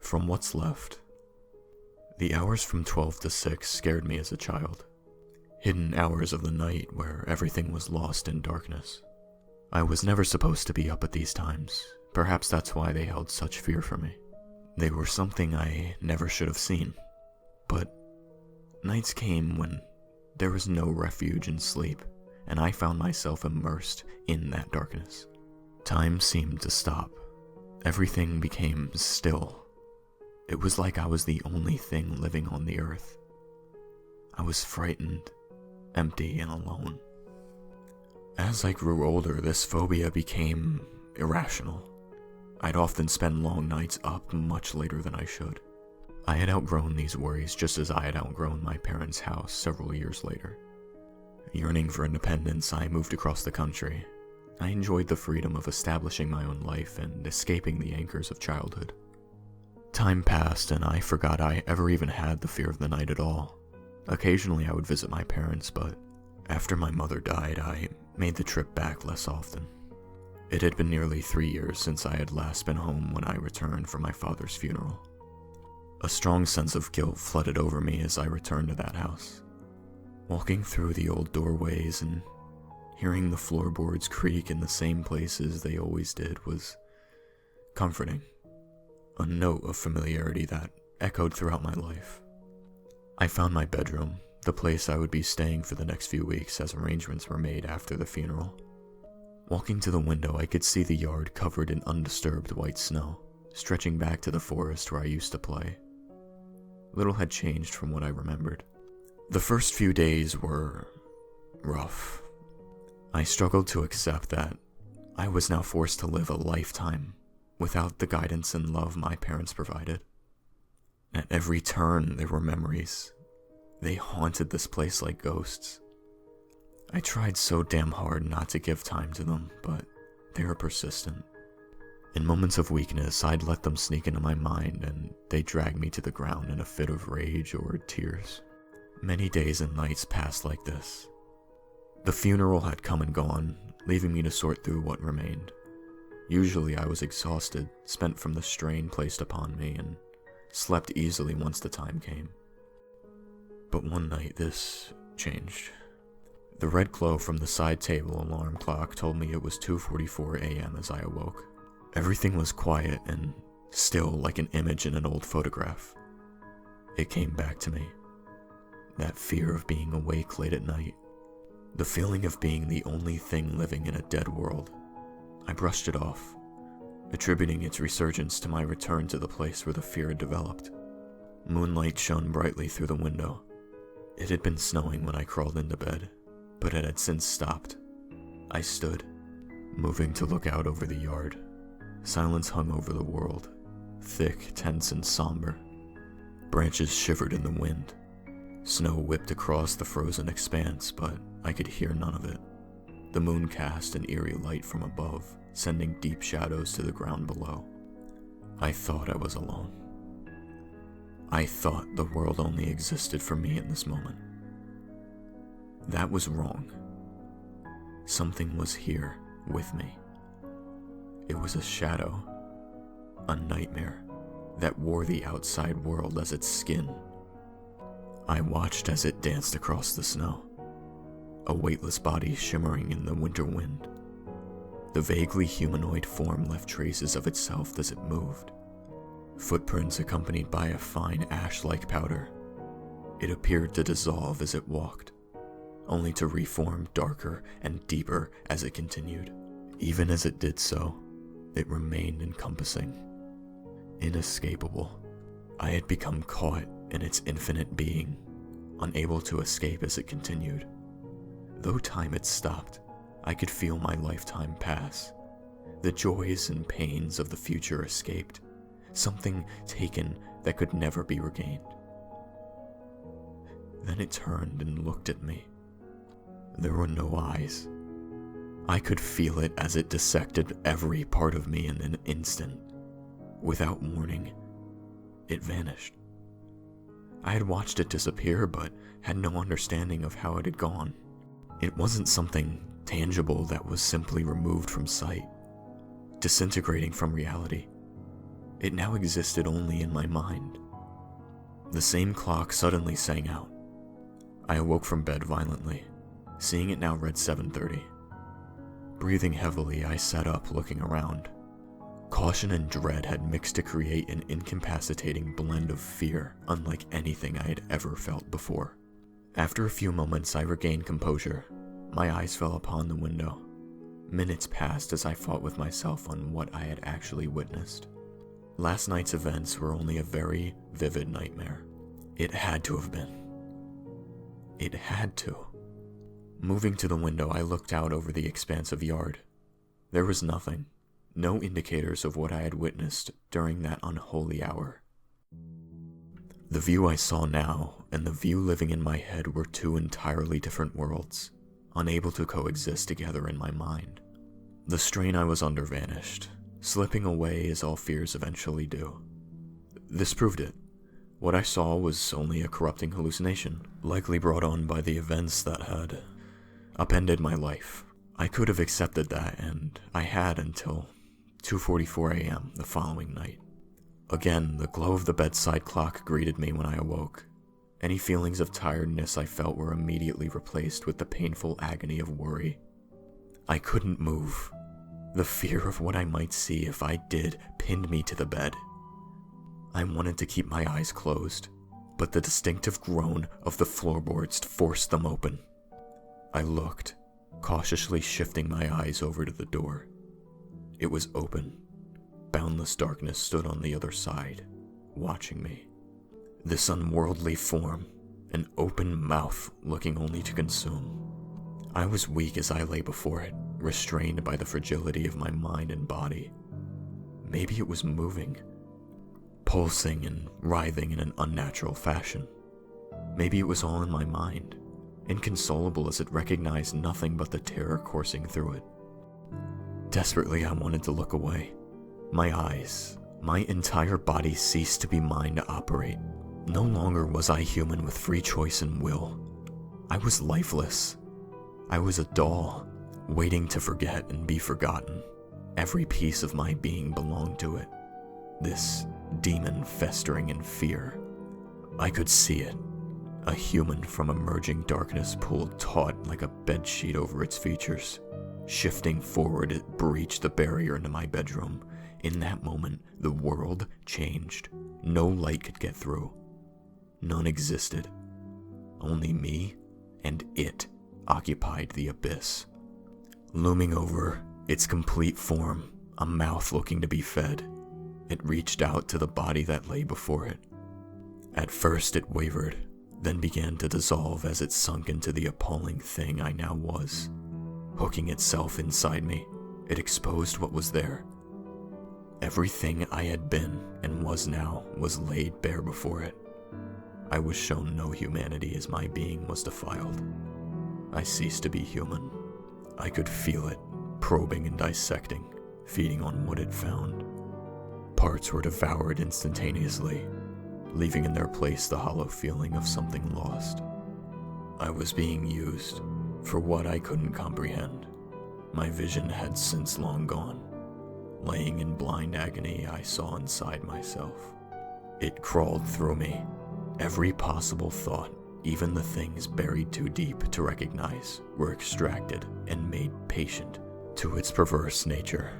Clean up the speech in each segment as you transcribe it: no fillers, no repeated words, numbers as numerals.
From what's left. The hours from 12 to 6 scared me as a child. Hidden hours of the night where everything was lost in darkness. I was never supposed to be up at these times. Perhaps that's why they held such fear for me. They were something I never should have seen. But nights came when there was no refuge in sleep, and I found myself immersed in that darkness. Time seemed to stop. Everything became still. It was like I was the only thing living on the earth. I was frightened, empty, and alone. As I grew older, this phobia became irrational. I'd often spend long nights up much later than I should. I had outgrown these worries just as I had outgrown my parents' house several years later. Yearning for independence, I moved across the country. I enjoyed the freedom of establishing my own life and escaping the anchors of childhood. Time passed and I forgot I ever even had the fear of the night at all. Occasionally I would visit my parents, but after my mother died, I made the trip back less often. It had been nearly 3 years since I had last been home when I returned from my father's funeral. A strong sense of guilt flooded over me as I returned to that house. Walking through the old doorways and hearing the floorboards creak in the same places they always did was comforting. A note of familiarity that echoed throughout my life. I found my bedroom, the place I would be staying for the next few weeks as arrangements were made after the funeral. Walking to the window, I could see the yard covered in undisturbed white snow, stretching back to the forest where I used to play. Little had changed from what I remembered. The first few days were rough. I struggled to accept that I was now forced to live a lifetime without the guidance and love my parents provided. At every turn, there were memories. They haunted this place like ghosts. I tried so damn hard not to give time to them, but they were persistent. In moments of weakness, I'd let them sneak into my mind, and they'd drag me to the ground in a fit of rage or tears. Many days and nights passed like this. The funeral had come and gone, leaving me to sort through what remained. Usually I was exhausted, spent from the strain placed upon me, and slept easily once the time came. But one night this changed. The red glow from the side table alarm clock told me it was 2:44 a.m. as I awoke. Everything was quiet and still like an image in an old photograph. It came back to me. That fear of being awake late at night. The feeling of being the only thing living in a dead world. I brushed it off, attributing its resurgence to my return to the place where the fear had developed. Moonlight shone brightly through the window. It had been snowing when I crawled into bed, but it had since stopped. I stood, moving to look out over the yard. Silence hung over the world, thick, tense, and somber. Branches shivered in the wind. Snow whipped across the frozen expanse, but I could hear none of it. The moon cast an eerie light from above, sending deep shadows to the ground below. I thought I was alone. I thought the world only existed for me in this moment. That was wrong. Something was here with me. It was a shadow, a nightmare that wore the outside world as its skin. I watched as it danced across the snow, a weightless body shimmering in the winter wind. The vaguely humanoid form left traces of itself as it moved, footprints accompanied by a fine ash-like powder. It appeared to dissolve as it walked, only to reform darker and deeper as it continued. Even as it did so, it remained encompassing, inescapable. I had become caught in its infinite being, unable to escape as it continued. Though time had stopped, I could feel my lifetime pass. The joys and pains of the future escaped, something taken that could never be regained. Then it turned and looked at me. There were no eyes. I could feel it as it dissected every part of me in an instant. Without warning, it vanished. I had watched it disappear, but had no understanding of how it had gone. It wasn't something tangible that was simply removed from sight, disintegrating from reality. It now existed only in my mind. The same clock suddenly sang out. I awoke from bed violently, seeing it now read 7:30. Breathing heavily, I sat up looking around. Caution and dread had mixed to create an incapacitating blend of fear unlike anything I had ever felt before. After a few moments, I regained composure. My eyes fell upon the window. Minutes passed as I fought with myself on what I had actually witnessed. Last night's events were only a very vivid nightmare. It had to have been. It had to. Moving to the window, I looked out over the expansive yard. There was nothing. No indicators of what I had witnessed during that unholy hour. The view I saw now and the view living in my head were two entirely different worlds, unable to coexist together in my mind. The strain I was under vanished, slipping away as all fears eventually do. This proved it. What I saw was only a corrupting hallucination, likely brought on by the events that had upended my life. I could have accepted that, and I had until 2:44 a.m. the following night. Again, the glow of the bedside clock greeted me when I awoke. Any feelings of tiredness I felt were immediately replaced with the painful agony of worry. I couldn't move. The fear of what I might see if I did pinned me to the bed. I wanted to keep my eyes closed, but the distinctive groan of the floorboards forced them open. I looked, cautiously shifting my eyes over to the door. It was open. Boundless darkness stood on the other side, watching me. This unworldly form, an open mouth looking only to consume. I was weak as I lay before it, restrained by the fragility of my mind and body. Maybe it was moving, pulsing and writhing in an unnatural fashion. Maybe it was all in my mind, inconsolable as it recognized nothing but the terror coursing through it. Desperately, I wanted to look away. My eyes, my entire body ceased to be mine to operate. No longer was I human with free choice and will. I was lifeless. I was a doll, waiting to forget and be forgotten. Every piece of my being belonged to it. This demon festering in fear. I could see it. A human from emerging darkness pulled taut like a bedsheet over its features. Shifting forward, it breached the barrier into my bedroom. In that moment, the world changed. No light could get through. None existed. Only me and it occupied the abyss. Looming over, its complete form, a mouth looking to be fed. It reached out to the body that lay before it. At first it wavered, then began to dissolve as it sunk into the appalling thing I now was. Hooking itself inside me, it exposed what was there. Everything I had been and was now was laid bare before it. I was shown no humanity as my being was defiled. I ceased to be human. I could feel it, probing and dissecting, feeding on what it found. Parts were devoured instantaneously, leaving in their place the hollow feeling of something lost. I was being used for what I couldn't comprehend. My vision had since long gone. Laying in blind agony, I saw inside myself. It crawled through me. Every possible thought, even the things buried too deep to recognize, were extracted and made patient to its perverse nature.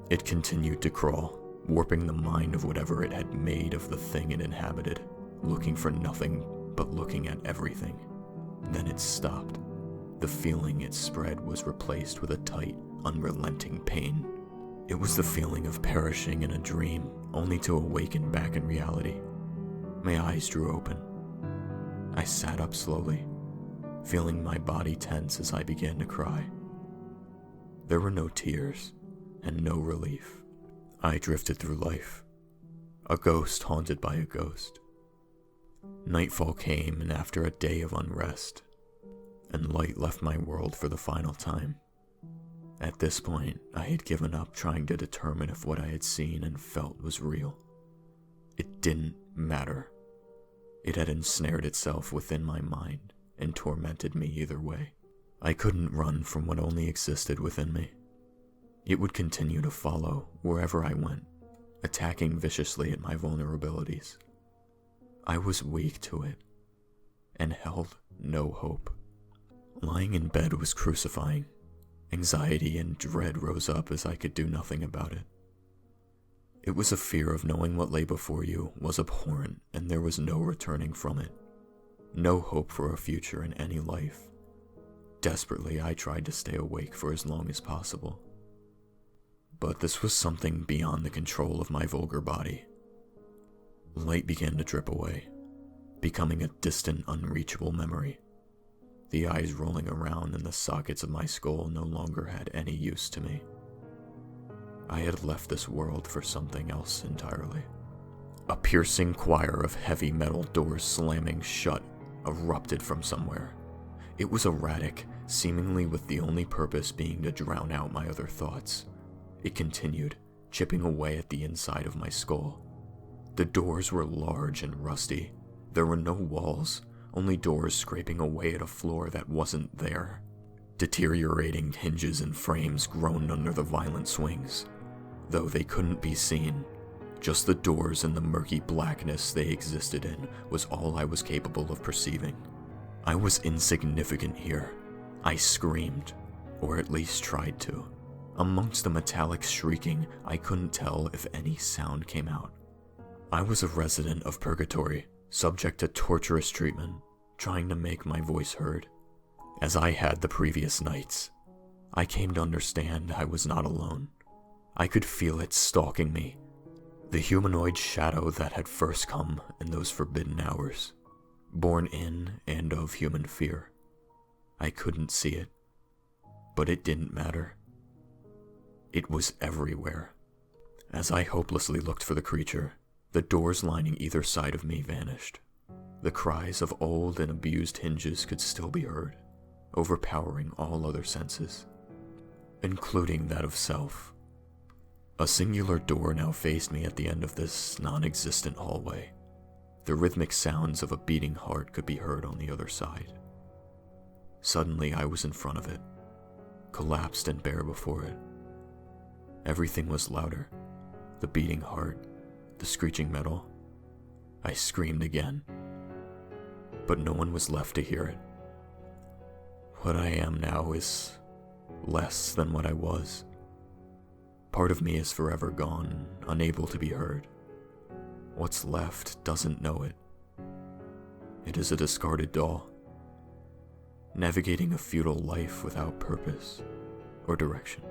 It continued to crawl, warping the mind of whatever it had made of the thing it inhabited, looking for nothing but looking at everything. Then it stopped. The feeling it spread was replaced with a tight, unrelenting pain. It was the feeling of perishing in a dream, only to awaken back in reality. My eyes drew open. I sat up slowly, feeling my body tense as I began to cry. There were no tears, and no relief. I drifted through life, a ghost haunted by a ghost. Nightfall came, and after a day of unrest, and light left my world for the final time. At this point, I had given up trying to determine if what I had seen and felt was real. It didn't matter. It had ensnared itself within my mind and tormented me either way. I couldn't run from what only existed within me. It would continue to follow wherever I went, attacking viciously at my vulnerabilities. I was weak to it, and held no hope. Lying in bed was crucifying. Anxiety and dread rose up as I could do nothing about it. It was a fear of knowing what lay before you was abhorrent, and there was no returning from it. No hope for a future in any life. Desperately, I tried to stay awake for as long as possible. But this was something beyond the control of my vulgar body. Light began to drip away, becoming a distant, unreachable memory. The eyes rolling around in the sockets of my skull no longer had any use to me. I had left this world for something else entirely. A piercing choir of heavy metal doors slamming shut erupted from somewhere. It was erratic, seemingly with the only purpose being to drown out my other thoughts. It continued, chipping away at the inside of my skull. The doors were large and rusty. There were no walls, only doors scraping away at a floor that wasn't there. Deteriorating hinges and frames groaned under the violent swings, though they couldn't be seen. Just the doors and the murky blackness they existed in was all I was capable of perceiving. I was insignificant here. I screamed, or at least tried to. Amongst the metallic shrieking, I couldn't tell if any sound came out. I was a resident of purgatory, subject to torturous treatment, trying to make my voice heard. As I had the previous nights, I came to understand I was not alone. I could feel it stalking me, the humanoid shadow that had first come in those forbidden hours, born in and of human fear. I couldn't see it, but it didn't matter. It was everywhere. As I hopelessly looked for the creature, the doors lining either side of me vanished. The cries of old and abused hinges could still be heard, overpowering all other senses, including that of self. A singular door now faced me at the end of this non-existent hallway. The rhythmic sounds of a beating heart could be heard on the other side. Suddenly I was in front of it, collapsed and bare before it. Everything was louder. The beating heart, the screeching metal. I screamed again, but no one was left to hear it. What I am now is less than what I was. Part of me is forever gone, unable to be heard. What's left doesn't know it. It is a discarded doll, navigating a futile life without purpose or direction.